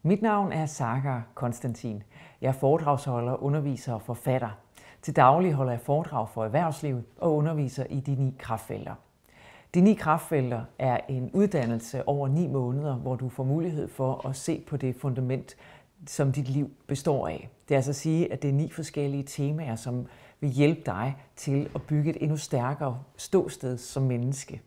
Mit navn er Sagar Konstantin. Jeg er foredragsholder, underviser og forfatter. Til daglig holder jeg foredrag for erhvervslivet og underviser i de 9 kraftfelter. De 9 kraftfelter er en uddannelse over 9 måneder, hvor du får mulighed for at se på det fundament, som dit liv består af. Det er altså at sige, at det er 9 forskellige temaer, som vil hjælpe dig til at bygge et endnu stærkere ståsted som menneske.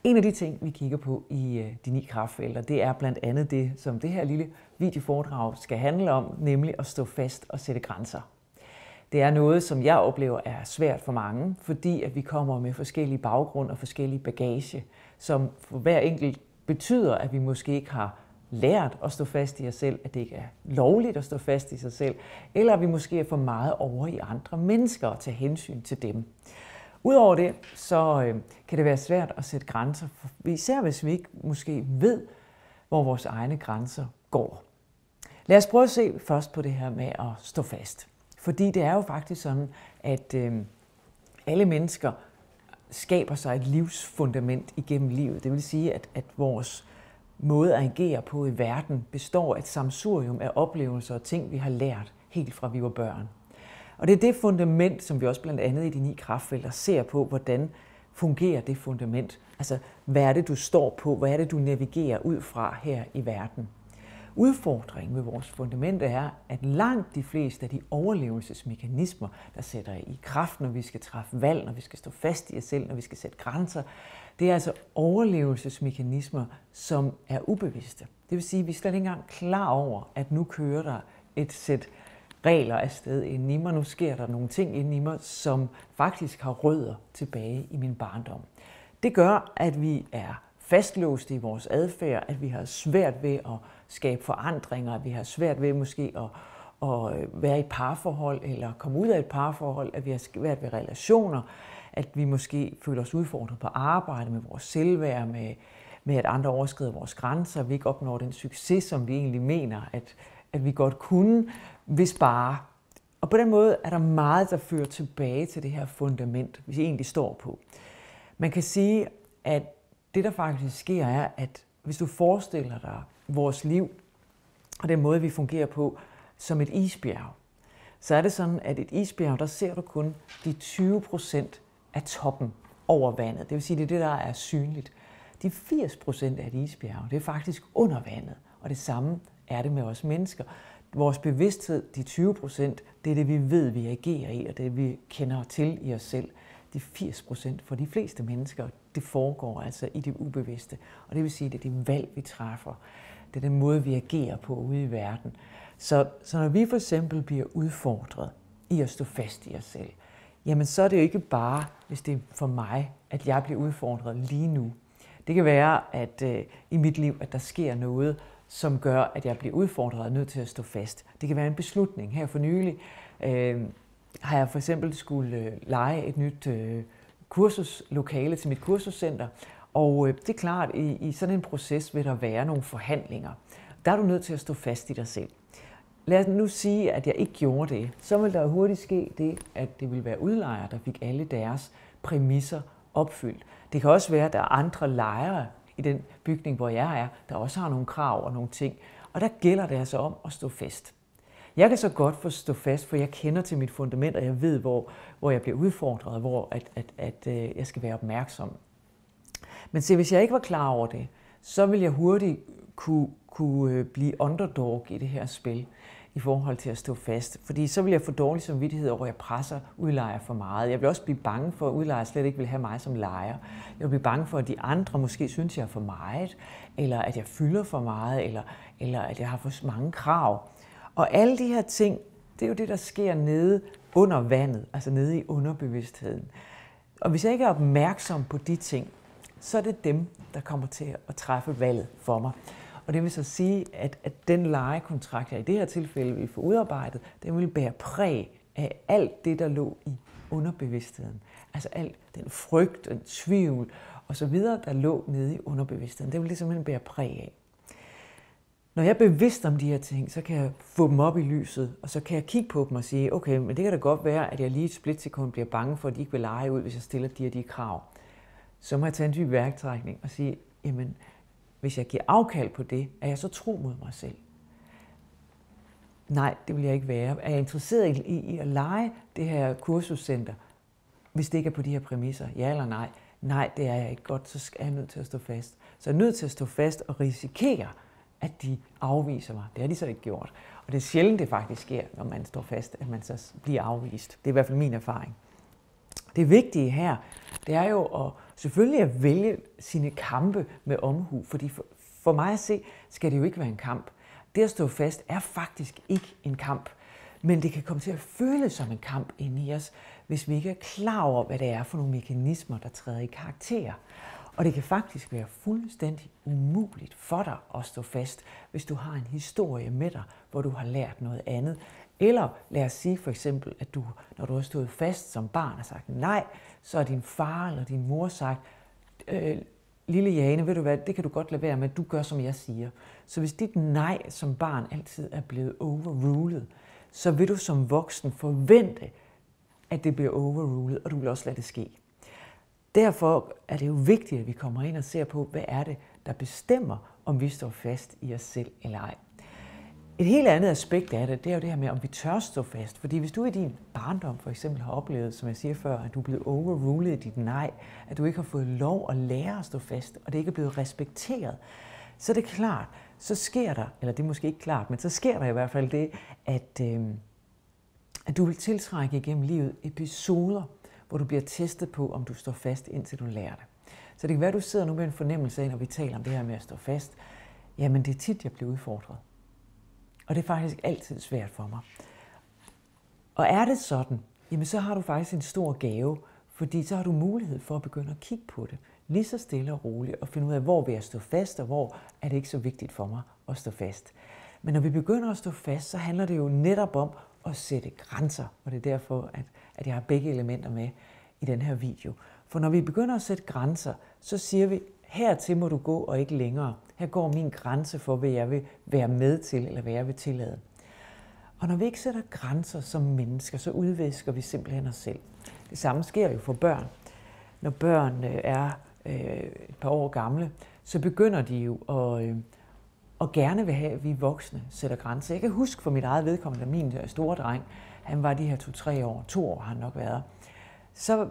En af de ting, vi kigger på i de 9 kraftfelter, det er blandt andet det, som det her lille videoforedrag skal handle om, nemlig at stå fast og sætte grænser. Det er noget, som jeg oplever er svært for mange, fordi at vi kommer med forskellige baggrunde og forskellige bagage, som for hver enkelt betyder, at vi måske ikke har lært at stå fast i os selv, at det ikke er lovligt at stå fast i sig selv, eller at vi måske er for meget over i andre mennesker og tage hensyn til dem. Udover det, så kan det være svært at sætte grænser, især hvis vi ikke måske ved, hvor vores egne grænser går. Lad os prøve at se først på det her med at stå fast. Fordi det er jo faktisk sådan, at alle mennesker skaber sig et livsfundament igennem livet. Det vil sige, at vores måde at agere på i verden består af et sammensurium af oplevelser og ting, vi har lært helt fra vi var børn. Og det er det fundament, som vi også blandt andet i de 9 kraftfelter ser på, hvordan fungerer det fundament. Altså, hvad er det, du står på? Hvad er det, du navigerer ud fra her i verden? Udfordringen med vores fundament er, at langt de fleste af de overlevelsesmekanismer, der sætter i kraft, når vi skal træffe valg, når vi skal stå fast i os selv, når vi skal sætte grænser, det er altså overlevelsesmekanismer, som er ubevidste. Det vil sige, at vi er slet ikke engang klar over, at nu kører der et sæt regler afsted inden i mig. Nu sker der nogle ting inden i mig, som faktisk har rødder tilbage i min barndom. Det gør, at vi er fastlåste i vores adfærd, at vi har svært ved at skabe forandringer, at vi har svært ved måske at være i et parforhold eller komme ud af et parforhold, at vi har svært ved relationer, at vi måske føler os udfordret på arbejde med vores selvværd, med at andre overskrider vores grænser, at vi ikke opnår den succes, som vi egentlig mener, at vi godt kunne, hvis bare. Og på den måde er der meget, der fører tilbage til det her fundament, vi egentlig står på. Man kan sige, at det, der faktisk sker, er, at hvis du forestiller dig vores liv og den måde, vi fungerer på, som et isbjerg, så er det sådan, at et isbjerg, der ser du kun de 20% af toppen over vandet. Det vil sige, det er det, der er synligt. De 80% af et isbjerg, det er faktisk under vandet. Og det samme er det med os mennesker. Vores bevidsthed, de 20%, det er det, vi ved, vi agerer i, og det, vi kender til i os selv. De 80% for de fleste mennesker, det foregår altså i det ubevidste. Og det vil sige, det er det valg, vi træffer. Det er den måde, vi agerer på ude i verden. Så når vi for eksempel bliver udfordret i at stå fast i os selv, jamen så er det jo ikke bare, hvis det er for mig, at jeg bliver udfordret lige nu. Det kan være, at i mit liv, at der sker noget, som gør, at jeg bliver udfordret og er nødt til at stå fast. Det kan være en beslutning. Her for nylig har jeg for eksempel skulle leje et nyt kursuslokale til mit kursuscenter. Og det er klart, at i sådan en proces vil der være nogle forhandlinger. Der er du nødt til at stå fast i dig selv. Lad os nu sige, at jeg ikke gjorde det. Så vil der hurtigt ske det, at det vil være udlejere, der fik alle deres præmisser opfyldt. Det kan også være, at der er andre lejere i den bygning, hvor jeg er, der også har nogle krav og nogle ting. Og der gælder det altså om at stå fast. Jeg kan så godt få stå fast, for jeg kender til mit fundament, og jeg ved, hvor jeg bliver udfordret, hvor jeg skal være opmærksom. Men se, hvis jeg ikke var klar over det, så ville jeg hurtigt kunne blive underdog i det her spil i forhold til at stå fast. Fordi så vil jeg få dårlig samvittighed over, at jeg presser udlejer for meget. Jeg vil også blive bange for, at udlejer slet ikke vil have mig som lejer. Jeg vil blive bange for, at de andre måske synes, jeg er for meget, eller at jeg fylder for meget, eller at jeg har for mange krav. Og alle de her ting, det er jo det, der sker nede under vandet, altså nede i underbevidstheden. Og hvis jeg ikke er opmærksom på de ting, så er det dem, der kommer til at træffe valget for mig. Og det vil så sige, at den lejekontrakt, jeg i det her tilfælde vil få udarbejdet, den vil bære præg af alt det, der lå i underbevidstheden. Altså alt den frygt, den tvivl og så videre, der lå nede i underbevidstheden. Det vil det simpelthen bære præg af. Når jeg er bevidst om de her ting, så kan jeg få dem op i lyset, og så kan jeg kigge på dem og sige, okay, men det kan da godt være, at jeg lige et splitsekund bliver bange for, at de ikke vil leje ud, hvis jeg stiller de og de krav. Så må jeg tage en dyb værktrækning og sige, jamen, hvis jeg giver afkald på det, er jeg så tro mod mig selv. Nej, det vil jeg ikke være. Er jeg interesseret i at lege det her kursuscenter, hvis det ikke er på de her præmisser? Ja eller nej? Nej, det er jeg ikke. Godt, så er jeg nødt til at stå fast. Så jeg er nødt til at stå fast og risikere, at de afviser mig. Det har de så ikke gjort. Og det er sjældent, det faktisk sker, når man står fast, at man så bliver afvist. Det er i hvert fald min erfaring. Det vigtige her, det er jo selvfølgelig at vælge sine kampe med omhu, fordi for mig at se, skal det jo ikke være en kamp. Det at stå fast er faktisk ikke en kamp, men det kan komme til at føles som en kamp inde i os, hvis vi ikke er klar over, hvad det er for nogle mekanismer, der træder i karakter. Og det kan faktisk være fuldstændig umuligt for dig at stå fast, hvis du har en historie med dig, hvor du har lært noget andet. Eller lad os sige for eksempel, at du, når du har stået fast som barn og sagt nej, så er din far eller din mor sagt, lille Jane, ved du hvad, det kan du godt lade være med, du gør som jeg siger. Så hvis dit nej som barn altid er blevet overrulet, så vil du som voksen forvente, at det bliver overrulet, og du vil også lade det ske. Derfor er det jo vigtigt, at vi kommer ind og ser på, hvad er det, der bestemmer, om vi står fast i os selv eller ej. Et helt andet aspekt af det, det er jo det her med, om vi tør stå fast. Fordi hvis du i din barndom for eksempel har oplevet, som jeg siger før, at du er blevet overrulet i dit nej, at du ikke har fået lov at lære at stå fast, og det ikke er blevet respekteret, så er det klart, så sker der, eller det er måske ikke klart, men så sker der i hvert fald det, at du vil tiltrække igennem livet episoder, hvor du bliver testet på, om du står fast, indtil du lærer det. Så det kan være, at du sidder nu med en fornemmelse af, når vi taler om det her med at stå fast. Jamen, det er tit, jeg bliver udfordret. Og det er faktisk altid svært for mig. Og er det sådan, jamen så har du faktisk en stor gave, fordi så har du mulighed for at begynde at kigge på det, lige så stille og roligt, og finde ud af, hvor vil jeg stå fast, og hvor er det ikke så vigtigt for mig at stå fast. Men når vi begynder at stå fast, så handler det jo netop om at sætte grænser, og det er derfor, at jeg har begge elementer med i den her video. For når vi begynder at sætte grænser, så siger vi, hertil må du gå og ikke længere. Her går min grænse for, hvad jeg vil være med til, eller hvad jeg vil tillade. Og når vi ikke sætter grænser som mennesker, så udvisker vi simpelthen os selv. Det samme sker jo for børn. Når børn er et par år gamle, så begynder de jo at gerne vil have, at vi voksne sætter grænser. Jeg kan huske for mit eget vedkommende, at min store dreng, han var de her 2-3 år, 2 år har han nok været, så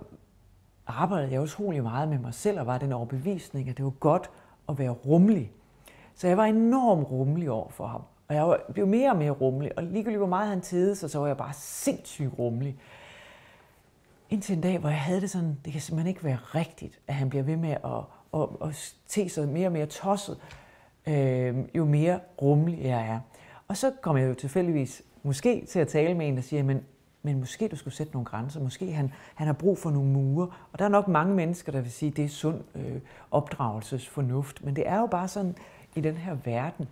arbejdede jeg utrolig meget med mig selv, og var den overbevisning, at det var godt at være rummelig. Så jeg var enormt rummelig over for ham. Og jeg blev mere og mere rummelig, og ligegyldigt hvor meget han tede, så var jeg bare sindssygt rummelig. Indtil en dag, hvor jeg havde det sådan, det kan simpelthen ikke være rigtigt, at han bliver ved med at te sig mere og mere tosset, jo mere rummelig jeg er. Og så kom jeg jo tilfældigvis måske til at tale med en, der siger, men måske du skulle sætte nogle grænser, måske han har brug for nogle mure. Og der er nok mange mennesker, der vil sige, at det er sund opdragelsesfornuft, men det er jo bare sådan i den her verden,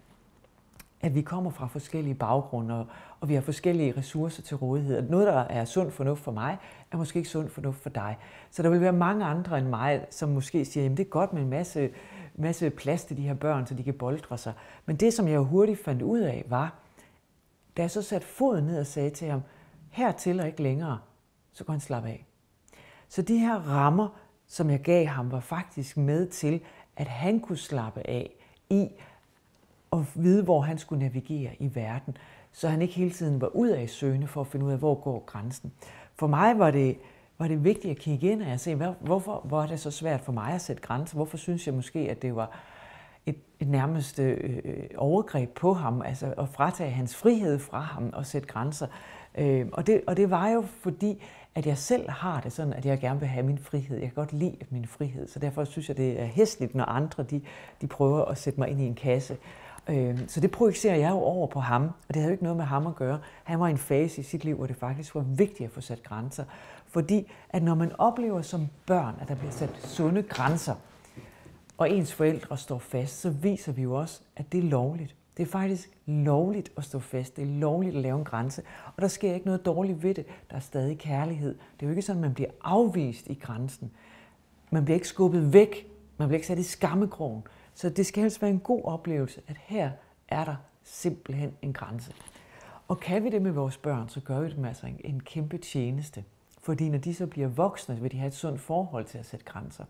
at vi kommer fra forskellige baggrunde, og vi har forskellige ressourcer til rådighed. Noget, der er sund fornuft for mig, er måske ikke sund fornuft for dig. Så der vil være mange andre end mig, som måske siger, at det er godt med en masse plads til de her børn, så de kan boltre sig. Men det, som jeg hurtigt fandt ud af, var, da jeg så satte foden ned og sagde til ham, hertil og ikke længere, så kunne han slappe af. Så de her rammer, som jeg gav ham, var faktisk med til, at han kunne slappe af i at vide, hvor han skulle navigere i verden, så han ikke hele tiden var ud af søgende for at finde ud af, hvor går grænsen. For mig var det vigtigt at kigge ind og se, hvorfor var det så svært for mig at sætte grænser? Hvorfor synes jeg måske, at det var et nærmest overgreb på ham, altså at fratage hans frihed fra ham og sætte grænser? Og det var jo fordi, at jeg selv har det sådan, at jeg gerne vil have min frihed. Jeg kan godt lide min frihed, så derfor synes jeg, det er hæsligt, når andre de prøver at sætte mig ind i en kasse. Så det projicerer jeg jo over på ham, og det havde jo ikke noget med ham at gøre. Han var i en fase i sit liv, hvor det faktisk var vigtigt at få sat grænser. Fordi at når man oplever som børn, at der bliver sat sunde grænser, og ens forældre står fast, så viser vi jo også, at det er lovligt. Det er faktisk lovligt at stå fast. Det er lovligt at lave en grænse. Og der sker ikke noget dårligt ved det. Der er stadig kærlighed. Det er jo ikke sådan, at man bliver afvist i grænsen. Man bliver ikke skubbet væk. Man bliver ikke sat i skammekrogen. Så det skal helst være en god oplevelse, at her er der simpelthen en grænse. Og kan vi det med vores børn, så gør vi dem altså en kæmpe tjeneste. Fordi når de så bliver voksne, vil de have et sundt forhold til at sætte grænser.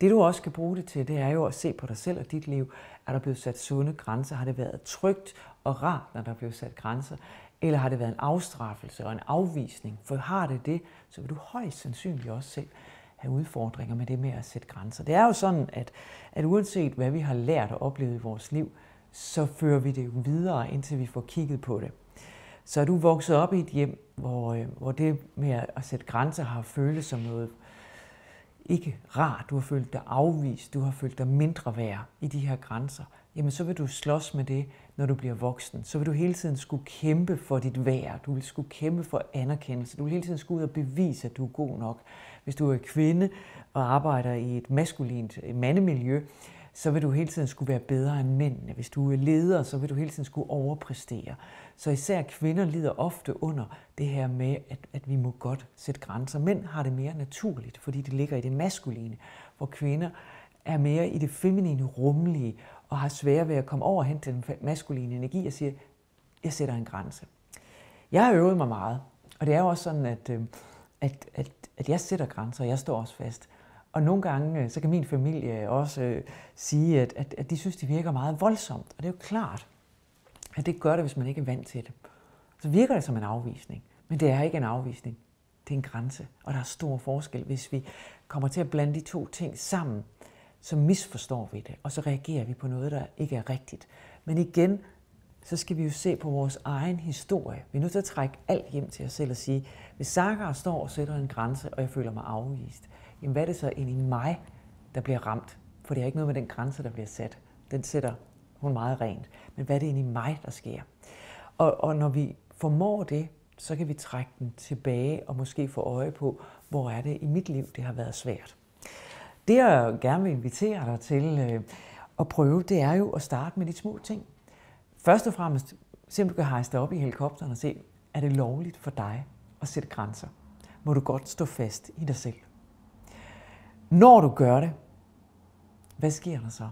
Det du også kan bruge det til, det er jo at se på dig selv og dit liv. Er der blevet sat sunde grænser? Har det været trygt og rart, når der er blevet sat grænser? Eller har det været en afstraffelse og en afvisning? For har det, så vil du højst sandsynligt også selv have udfordringer med det med at sætte grænser. Det er jo sådan, at uanset hvad vi har lært og oplevet i vores liv, så fører vi det jo videre, indtil vi får kigget på det. Så er du vokset op i et hjem, hvor det med at sætte grænser har føltes som noget ikke rart, du har følt dig afvist, du har følt dig mindre værd i de her grænser, jamen så vil du slås med det, når du bliver voksen. Så vil du hele tiden skulle kæmpe for dit værd, du vil skulle kæmpe for anerkendelse, du vil hele tiden skulle ud og bevise, at du er god nok. Hvis du er kvinde og arbejder i et maskulint mandemiljø, så vil du hele tiden skulle være bedre end mændene. Hvis du er leder, så vil du hele tiden skulle overpræstere. Så især kvinder lider ofte under det her med, at vi må godt sætte grænser. Mænd har det mere naturligt, fordi det ligger i det maskuline, hvor kvinder er mere i det feminine, rummelige, og har svært ved at komme over hen til den maskuline energi og sige, jeg sætter en grænse. Jeg har øvet mig meget, og det er jo også sådan, at jeg sætter grænser, og jeg står også fast. Og nogle gange, så kan min familie også sige, at de synes, det virker meget voldsomt. Og det er jo klart, at det gør det, hvis man ikke er vant til det. Så virker det som en afvisning, men det er ikke en afvisning. Det er en grænse, og der er stor forskel. Hvis vi kommer til at blande de to ting sammen, så misforstår vi det, og så reagerer vi på noget, der ikke er rigtigt. Men igen, så skal vi jo se på vores egen historie. Vi er nødt til at trække alt hjem til os selv og sige, hvis Sakar står og sætter en grænse, og jeg føler mig afvist, jamen hvad er det så inde i mig, der bliver ramt? For det er ikke noget med den grænse, der bliver sat. Den sætter hun meget rent. Men hvad er det inde i mig, der sker? Og når vi formår det, så kan vi trække den tilbage og måske få øje på, hvor er det i mit liv, det har været svært. Det jeg gerne vil invitere dig til at prøve, det er jo at starte med de små ting. Først og fremmest, se om du kan hejse dig op i helikopteren og se, er det lovligt for dig at sætte grænser? Må du godt stå fast i dig selv? Når du gør det, hvad sker der så?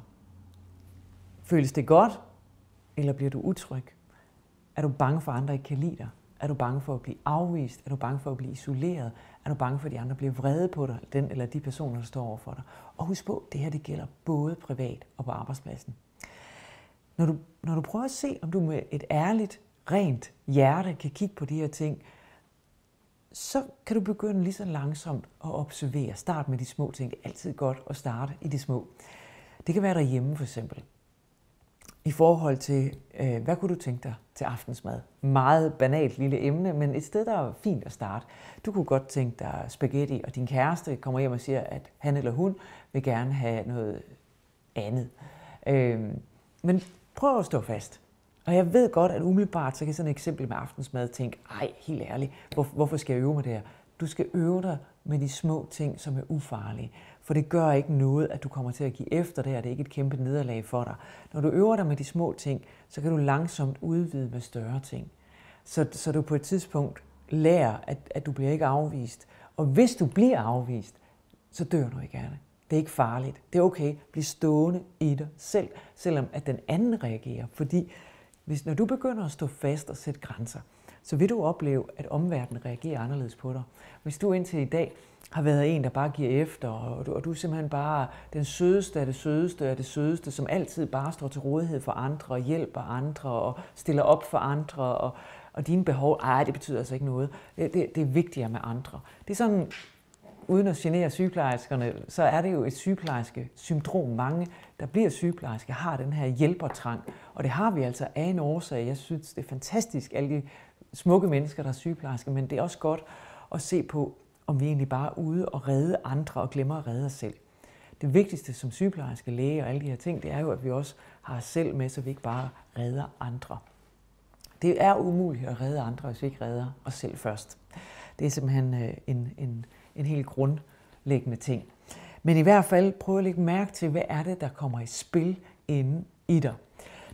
Føles det godt, eller bliver du utryg? Er du bange for, at andre ikke kan lide dig? Er du bange for at blive afvist? Er du bange for at blive isoleret? Er du bange for, at de andre bliver vrede på dig, den eller de personer, der står over for dig? Og husk på, det her det gælder både privat og på arbejdspladsen. Når du prøver at se, om du med et ærligt, rent hjerte kan kigge på de her ting, så kan du begynde lige så langsomt at observere. Start med de små ting. Det er altid godt at starte i de små. Det kan være derhjemme for eksempel. I forhold til, hvad kunne du tænke dig til aftensmad? Meget banalt lille emne, men et sted, der er fint at starte. Du kunne godt tænke dig spaghetti, og din kæreste kommer hjem og siger, at han eller hun vil gerne have noget andet. Men prøv at stå fast. Og jeg ved godt, at umiddelbart, så kan sådan et eksempel med aftensmad tænke, ej, helt ærligt, hvorfor skal jeg øve mig der? Du skal øve dig med de små ting, som er ufarlige. For det gør ikke noget, at du kommer til at give efter det, og det er ikke et kæmpe nederlag for dig. Når du øver dig med de små ting, så kan du langsomt udvide med større ting. Så du på et tidspunkt lærer, at du bliver ikke afvist. Og hvis du bliver afvist, så dør du ikke af det. Det er ikke farligt. Det er okay. Bliv stående i dig selv, selvom at den anden reagerer. Fordi når du begynder at stå fast og sætte grænser, så vil du opleve, at omverdenen reagerer anderledes på dig. Hvis du indtil i dag har været en, der bare giver efter, og du er simpelthen bare den sødeste af det sødeste af det sødeste, som altid bare står til rådighed for andre og hjælper andre og stiller op for andre, og dine behov, det betyder altså ikke noget. Det er vigtigere med andre. Det er sådan, uden at genere sygeplejerskerne, så er det jo et sygeplejerskesyndrom. Mange, der bliver sygeplejerske, har den her hjælpertrang, og det har vi altså af en årsag. Jeg synes, det er fantastisk, alle de smukke mennesker, der er sygeplejersker, men det er også godt at se på, om vi egentlig bare er ude og redde andre og glemmer at redde os selv. Det vigtigste som sygeplejerske, læge og alle de her ting, det er jo, at vi også har os selv med, så vi ikke bare redder andre. Det er umuligt at redde andre, hvis vi ikke redder os selv først. Det er simpelthen en helt grundlæggende ting. Men i hvert fald prøv at lægge mærke til, hvad er det, der kommer i spil inde i dig.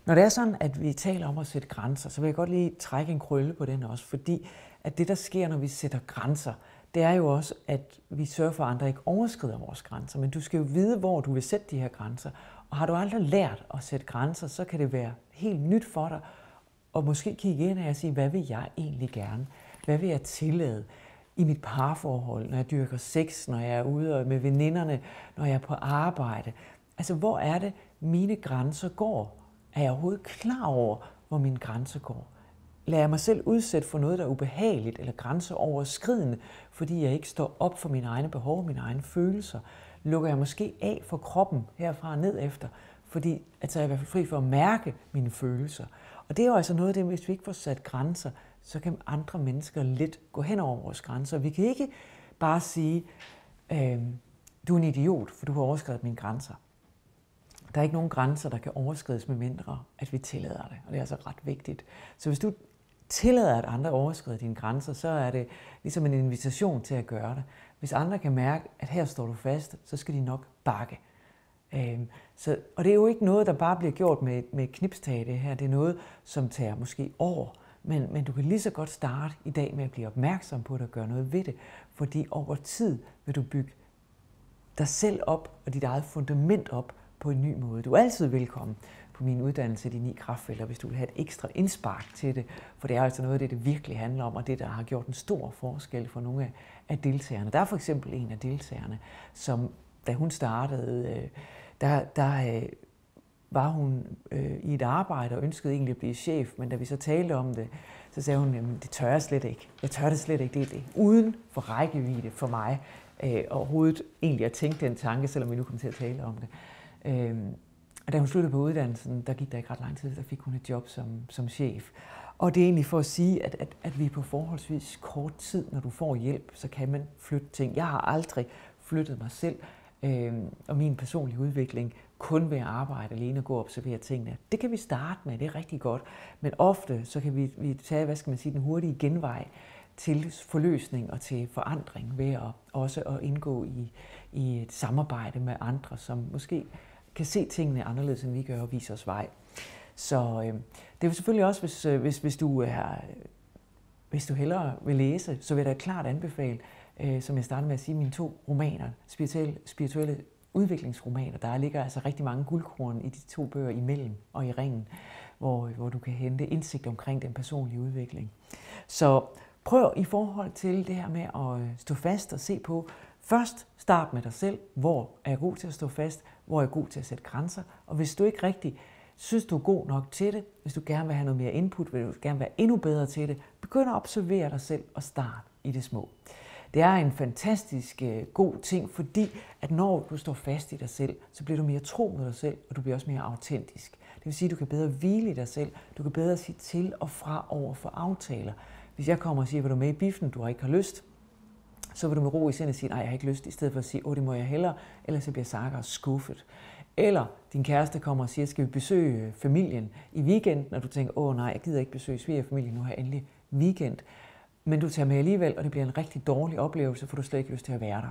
Når det er sådan, at vi taler om at sætte grænser, så vil jeg godt lige trække en krølle på den også, fordi at det, der sker, når vi sætter grænser, det er jo også, at vi sørger for, at andre ikke overskrider vores grænser. Men du skal jo vide, hvor du vil sætte de her grænser. Og har du aldrig lært at sætte grænser, så kan det være helt nyt for dig. Og måske kigge ind og sige, hvad vil jeg egentlig gerne? Hvad vil jeg tillade? i mit parforhold, når jeg dyrker sex, når jeg er ude med veninderne, når jeg er på arbejde. Altså, hvor er det, mine grænser går? Er jeg overhovedet klar over, hvor mine grænser går? Lader jeg mig selv udsætte for noget, der er ubehageligt eller grænseoverskridende, fordi jeg ikke står op for mine egne behov og mine egne følelser? Lukker jeg måske af for kroppen herfra og ned efter, fordi at så er jeg i hvert fald fri for at mærke mine følelser. Og det er jo altså noget af det, hvis vi ikke får sat grænser, så kan andre mennesker lidt gå hen over vores grænser. Vi kan ikke bare sige, du er en idiot, for du har overskredet mine grænser. Der er ikke nogen grænser, der kan overskrides med mindre, at vi tillader det, og det er altså ret vigtigt. Så hvis du tillader, at andre overskrider dine grænser, så er det ligesom en invitation til at gøre det. Hvis andre kan mærke, at her står du fast, så skal de nok bakke. Og det er jo ikke noget, der bare bliver gjort med et knipstag, det her. Det er noget, som tager måske år. Men du kan lige så godt starte i dag med at blive opmærksom på det og gøre noget ved det. Fordi over tid vil du bygge dig selv op og dit eget fundament op på en ny måde. Du er altid velkommen på min uddannelse, de 9 kraftfelter, hvis du vil have et ekstra indspark til det. For det er altså noget af det virkelig handler om, og det, der har gjort en stor forskel for nogle af deltagerne. Der er for eksempel en af deltagerne, som da hun startede, var hun i et arbejde og ønskede egentlig at blive chef, men da vi så talte om det, så sagde hun, det tør jeg slet ikke. Jeg tør det slet ikke. Det er uden for rækkevidde for mig overhovedet egentlig at tænke den tanke, selvom vi nu kommer til at tale om det. Og da hun sluttede på uddannelsen, der gik der ikke ret lang tid, der fik hun et job som chef. Og det er egentlig for at sige, at vi på forholdsvis kort tid, når du får hjælp, så kan man flytte ting. Jeg har aldrig flyttet mig selv og min personlige udvikling kun ved at arbejde alene og gå og observere tingene. Det kan vi starte med, det er rigtig godt. Men ofte så kan vi tage, den hurtige genvej til forløsning og til forandring ved at indgå i et samarbejde med andre, som måske kan se tingene anderledes, end vi gør, og vise os vej. Så det er jo selvfølgelig også, hvis du hellere vil læse, så vil jeg da klart anbefale, som jeg startede med at sige, mine 2 romaner, spirituelle udviklingsromaner. Der ligger altså rigtig mange guldkorn i de 2 bøger imellem og i ringen, hvor du kan hente indsigt omkring den personlige udvikling. Så prøv i forhold til det her med at stå fast og se på, først start med dig selv, hvor er jeg god til at stå fast, hvor er jeg god til at sætte grænser, og hvis du ikke rigtig synes, du er god nok til det, hvis du gerne vil have noget mere input, vil du gerne være endnu bedre til det, begynd at observere dig selv og start i det små. Det er en fantastisk god ting, fordi at når du står fast i dig selv, så bliver du mere tro med dig selv, og du bliver også mere autentisk. Det vil sige, at du kan bedre hvile i dig selv, du kan bedre sige til og fra over for aftaler. Hvis jeg kommer og siger, at du er med i biffen, du har ikke har lyst, så vil du med ro i sindet sige, nej, jeg har ikke lyst, i stedet for at sige, det må jeg hellere, ellers så bliver Saga skuffet. Eller din kæreste kommer og siger, skal vi besøge familien i weekenden, og du tænker, nej, jeg gider ikke besøge svigerfamilien, nu har jeg endelig weekend. Men du tager med alligevel, og det bliver en rigtig dårlig oplevelse, for du slet ikke lyst til at være der.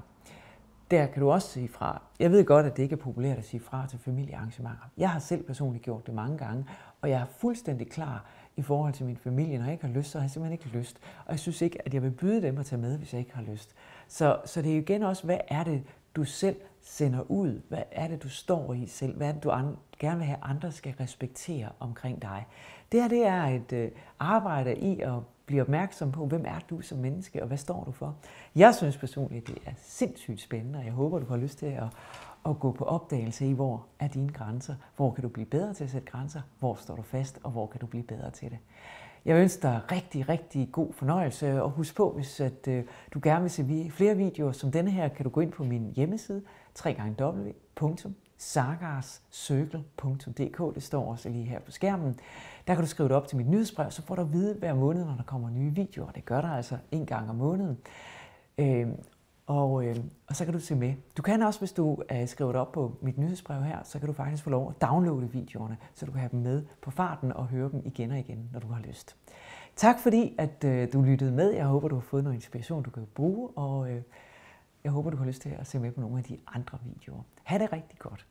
Der kan du også sige fra. Jeg ved godt, at det ikke er populært at sige fra til familiearrangementer. Jeg har selv personligt gjort det mange gange, og jeg er fuldstændig klar i forhold til min familie. Når jeg ikke har lyst, så har jeg simpelthen ikke lyst. Og jeg synes ikke, at jeg vil byde dem at tage med, hvis jeg ikke har lyst. Så det er jo igen også, hvad er det, du selv sender ud? Hvad er det, du står i selv? Hvad er det, du gerne vil have, andre skal respektere omkring dig? Det her, det er et arbejde i at blive opmærksom på, hvem er du som menneske, og hvad står du for? Jeg synes personligt, det er sindssygt spændende, og jeg håber, du har lyst til at gå på opdagelse i, hvor er dine grænser, hvor kan du blive bedre til at sætte grænser, hvor står du fast, og hvor kan du blive bedre til det. Jeg ønsker dig rigtig, rigtig god fornøjelse, og husk på, hvis du gerne vil se flere videoer som denne her, kan du gå ind på min hjemmeside, www.sagarscircle.dk. Det står også lige her på skærmen. Der kan du skrive det op til mit nyhedsbrev, så får du at vide hver måned, når der kommer nye videoer. Det gør der altså 1 gang om måneden. Og så kan du se med. Du kan også, hvis du skriver det op på mit nyhedsbrev her, så kan du faktisk få lov at downloade videoerne, så du kan have dem med på farten og høre dem igen og igen, når du har lyst. Tak fordi, at du lyttede med. Jeg håber, du har fået noget inspiration, du kan bruge, og jeg håber, du har lyst til at se med på nogle af de andre videoer. Ha' det rigtig godt.